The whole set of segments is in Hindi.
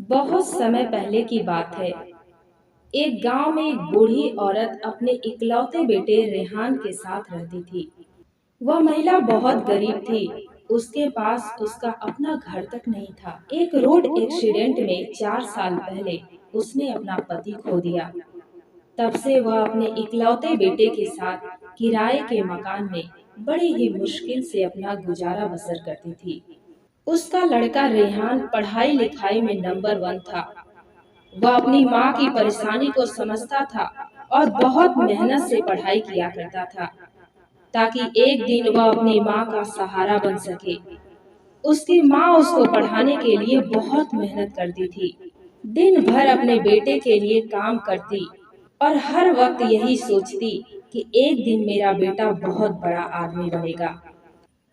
बहुत समय पहले की बात है। एक गांव में एक बूढ़ी औरत अपने इकलौते बेटे रेहान के साथ रहती थी। वह महिला बहुत गरीब थी। उसके पास उसका अपना घर तक नहीं था। एक रोड एक्सीडेंट में 4 साल पहले उसने अपना पति खो दिया। तब से वह अपने इकलौते बेटे के साथ किराए के मकान में बड़ी ही मुश्किल से अपना गुजारा बसर करती थी। उसका लड़का रेहान पढ़ाई लिखाई में नंबर 1 था। वह अपनी माँ की परेशानी को समझता था और बहुत मेहनत से पढ़ाई किया करता था ताकि एक दिन वह अपनी माँ का सहारा बन सके। उसकी माँ उसको पढ़ाने के लिए बहुत मेहनत करती थी। दिन भर अपने बेटे के लिए काम करती और हर वक्त यही सोचती कि एक दिन मेरा बेटा बहुत बड़ा आदमी बनेगा।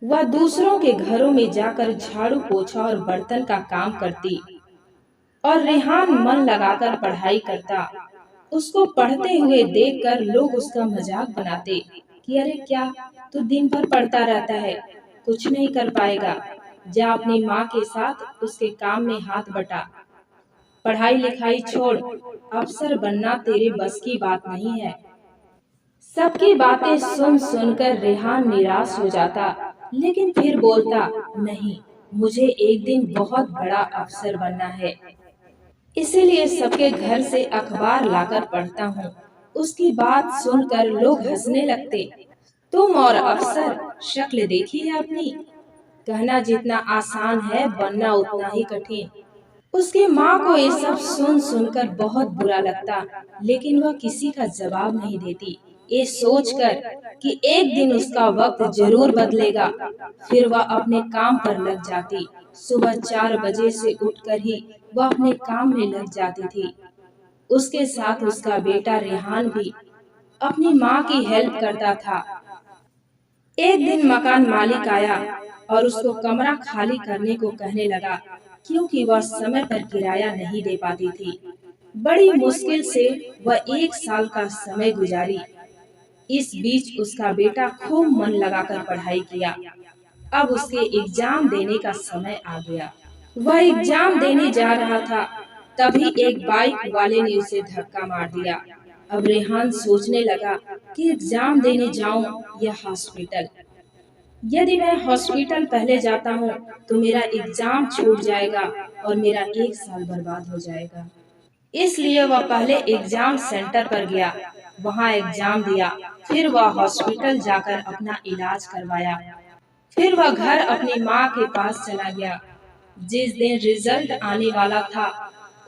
वह दूसरों के घरों में जाकर झाड़ू पोछा और बर्तन का काम करती और रेहान मन लगाकर पढ़ाई करता। उसको पढ़ते हुए देखकर लोग उसका मजाक बनाते कि अरे क्या तू दिन भर पढ़ता रहता है, कुछ नहीं कर पाएगा। जा अपनी माँ के साथ उसके काम में हाथ बटा। पढ़ाई लिखाई छोड़, अफसर बनना तेरे बस की बात नहीं है। सबकी बातें सुन सुनकर रेहान निराश हो जाता, लेकिन फिर बोलता, नहीं, मुझे एक दिन बहुत बड़ा अफसर बनना है, इसीलिए सबके घर से अखबार लाकर पढ़ता हूँ। उसकी बात सुनकर लोग हंसने लगते। तुम और अफसर, शक्ल देखी है अपनी। कहना जितना आसान है, बनना उतना ही कठिन। उसकी माँ को ये सब सुन सुनकर बहुत बुरा लगता, लेकिन वह किसी का जवाब नहीं देती, ये सोचकर कि एक दिन उसका वक्त जरूर बदलेगा। फिर वह अपने काम पर लग जाती। सुबह 4 बजे से उठकर ही वह अपने काम में लग जाती थी। उसके साथ उसका बेटा रेहान भी अपनी माँ की हेल्प करता था। एक दिन मकान मालिक आया और उसको कमरा खाली करने को कहने लगा, क्योंकि वह समय पर किराया नहीं दे पाती थी। बड़ी मुश्किल से वह 1 साल का समय गुजारी। इस बीच उसका बेटा खूब मन लगाकर पढ़ाई किया। अब उसके एग्जाम देने का समय आ गया। वह एग्जाम देने जा रहा था, तभी एक बाइक वाले ने उसे धक्का मार दिया। अब रेहान सोचने लगा कि एग्जाम देने जाऊं या हॉस्पिटल। यदि मैं हॉस्पिटल पहले जाता हूँ तो मेरा एग्जाम छूट जाएगा और मेरा 1 साल बर्बाद हो जाएगा। इसलिए वह पहले एग्जाम सेंटर पर गया, वहाँ एग्जाम दिया। फिर वह हॉस्पिटल जाकर अपना इलाज करवाया। फिर वह घर अपनी माँ के पास चला गया। जिस दिन रिजल्ट आने वाला था,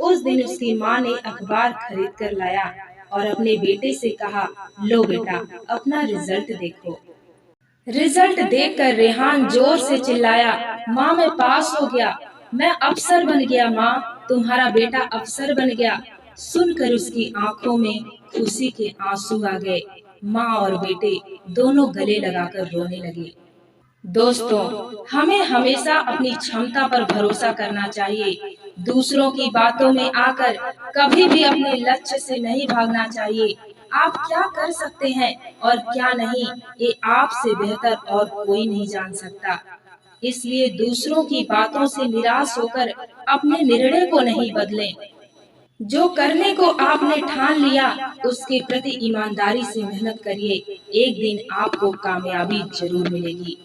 उस दिन उसकी माँ ने अखबार खरीद कर लाया और अपने बेटे से कहा, लो बेटा, अपना रिजल्ट देखो। रिजल्ट देखकर रेहान जोर से चिल्लाया, माँ मैं पास हो गया, मैं अफसर बन गया। माँ, तुम्हारा बेटा अफसर बन गया। सुनकर उसकी आंखों में खुशी के आंसू आ गए। माँ और बेटे दोनों गले लगाकर रोने लगे। दोस्तों, हमें हमेशा अपनी क्षमता पर भरोसा करना चाहिए। दूसरों की बातों में आकर कभी भी अपने लक्ष्य से नहीं भागना चाहिए। आप क्या कर सकते हैं और क्या नहीं, ये आपसे बेहतर और कोई नहीं जान सकता। इसलिए दूसरों की बातों से निराश होकर अपने निर्णय को नहीं बदलें। जो करने को आपने ठान लिया, उसके प्रति ईमानदारी से मेहनत करिए। एक दिन आपको कामयाबी जरूर मिलेगी।